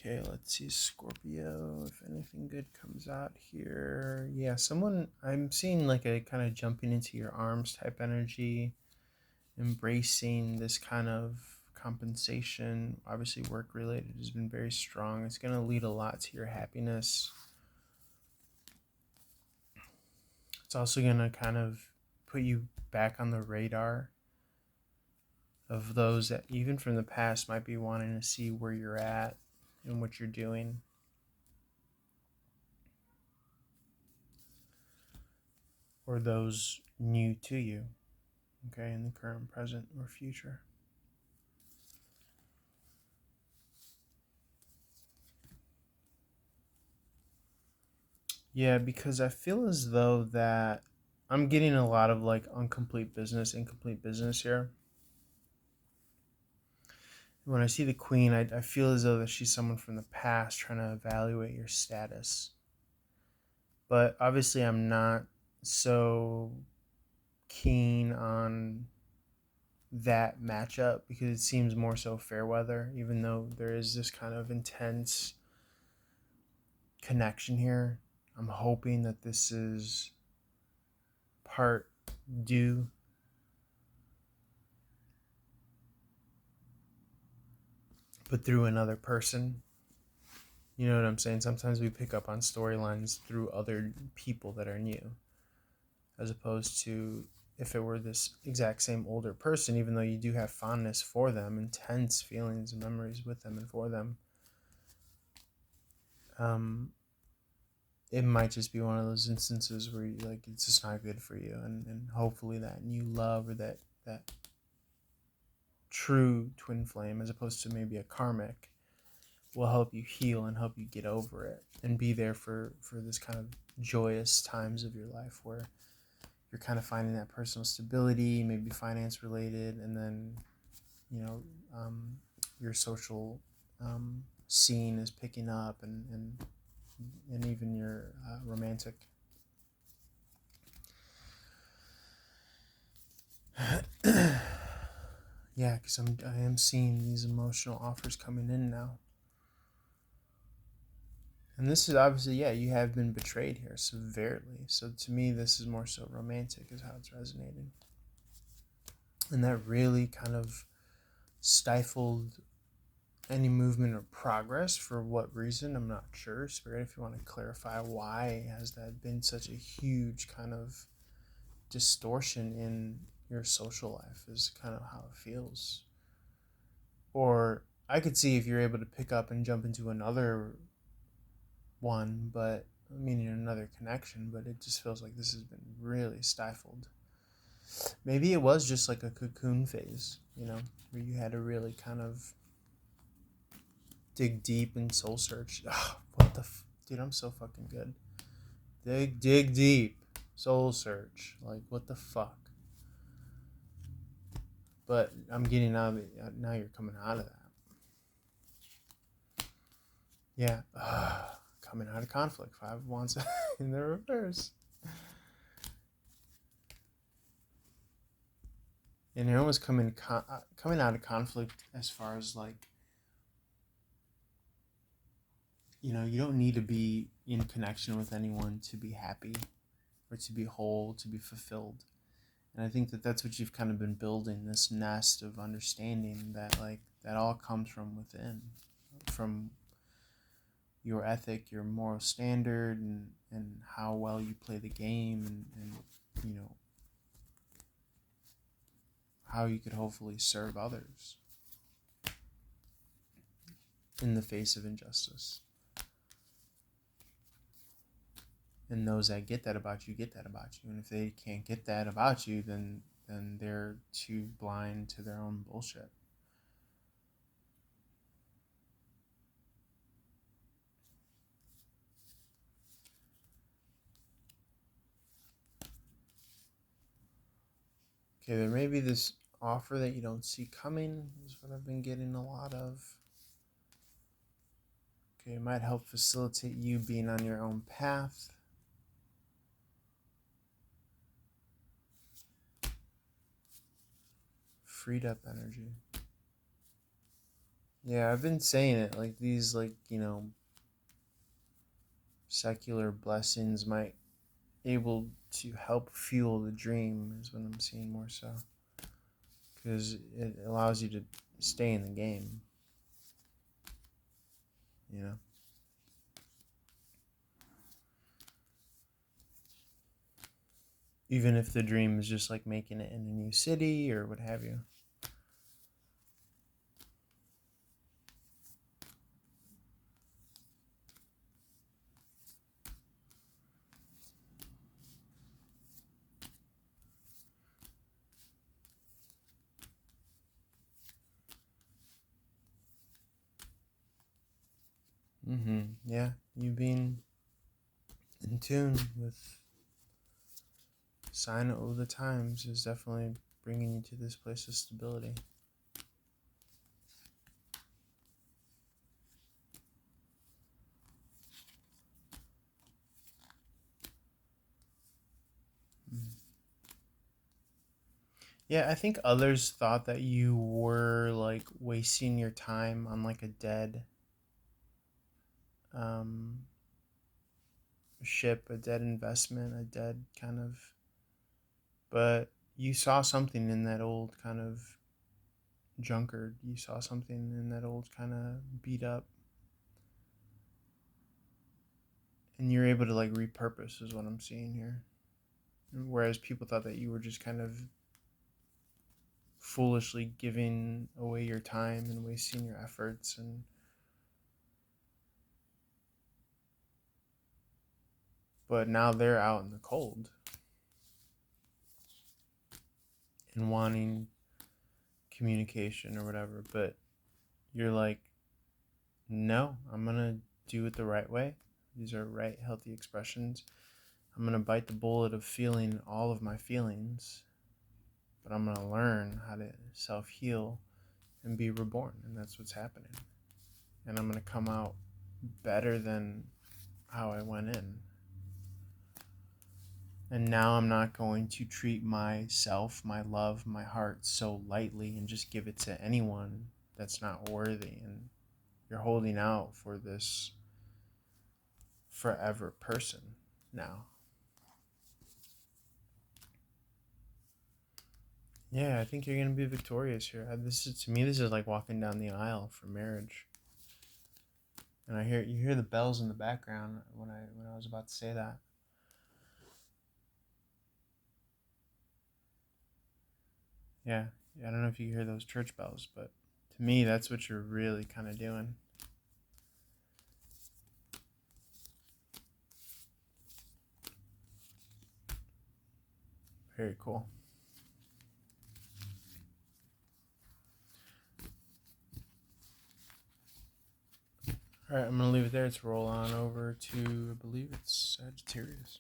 Okay, let's see, Scorpio, if anything good comes out here. Yeah, someone, I'm seeing like a kind of jumping into your arms type energy, embracing this kind of compensation. Obviously, work related has been very strong. It's going to lead a lot to your happiness. It's also going to kind of put you back on the radar of those that, even from the past, might be wanting to see where you're at and what you're doing. Or those new to you, okay, in the current, present, or future. Yeah, because I feel as though that I'm getting a lot of like incomplete business here. When I see the queen, I feel as though that she's someone from the past trying to evaluate your status. But obviously, I'm not so keen on that matchup because it seems more so fair weather, even though there is this kind of intense connection here. I'm hoping that this is part due, but through another person. You know what I'm saying? Sometimes we pick up on storylines through other people that are new, as opposed to if it were this exact same older person, even though you do have fondness for them, intense feelings and memories with them and for them. Um, it might just be one of those instances where you, like, it's just not good for you, and hopefully that new love or that true twin flame, as opposed to maybe a karmic, will help you heal and help you get over it and be there for this kind of joyous times of your life where you're kind of finding that personal stability, maybe finance related, and then you know um, your social scene is picking up, and even your romantic. Yeah, because I am seeing these emotional offers coming in now. And this is obviously, yeah, you have been betrayed here severely. So to me, this is more so romantic, is how it's resonating. And that really kind of stifled any movement or progress. For what reason, I'm not sure. Spirit, if you want to clarify why has that been such a huge kind of distortion in your social life, is kind of how it feels. Or I could see if you're able to pick up and jump into another one, but meaning another connection, but it just feels like this has been really stifled. Maybe it was just like a cocoon phase, where you had to really kind of dig deep and soul search. Ugh, what the dude, I'm so fucking good. Dig deep, soul search. Like, what the fuck? But I'm getting out of it now. You're coming out of that. Yeah, coming out of conflict. 5 of Wands in the reverse. And you're almost coming out of conflict as far as like, you don't need to be in connection with anyone to be happy or to be whole, to be fulfilled. And I think that that's what you've kind of been building, this nest of understanding that, like, that all comes from within, from your ethic, your moral standard, and how well you play the game, and how you could hopefully serve others in the face of injustice. And those that get that about you get that about you. And if they can't get that about you, then they're too blind to their own bullshit. Okay, there may be this offer that you don't see coming, is what I've been getting a lot of. Okay, it might help facilitate you being on your own path. Freed up energy. Yeah, I've been saying it like these, like, secular blessings might able to help fuel the dream is what I'm seeing more so, because it allows you to stay in the game, you know. Even if the dream is just like making it in a new city or what have you. Yeah, you being in tune with sign of the times is definitely bringing you to this place of stability. Yeah, I think others thought that you were like wasting your time on like a dead um, ship, a dead investment, a dead kind of. But you saw something in that old kind of drunkard. You saw something in that old kind of beat up, and you're able to like repurpose, is what I'm seeing here. Whereas people thought that you were just kind of foolishly giving away your time and wasting your efforts, and but now they're out in the cold and wanting communication or whatever, but you're like, no, I'm gonna do it the right way. These are right healthy expressions. I'm gonna bite the bullet of feeling all of my feelings, but I'm gonna learn how to self-heal and be reborn, and that's what's happening. And I'm gonna come out better than how I went in. And now I'm not going to treat myself, my love, my heart so lightly and just give it to anyone that's not worthy. And you're holding out for this forever person now. Yeah, I think you're gonna be victorious here. This is, to me, this is like walking down the aisle for marriage. And you hear the bells in the background when I was about to say that. Yeah, I don't know if you hear those church bells, but to me, that's what you're really kind of doing. Very cool. All right, I'm gonna leave it there. Let's roll on over to, I believe it's Sagittarius.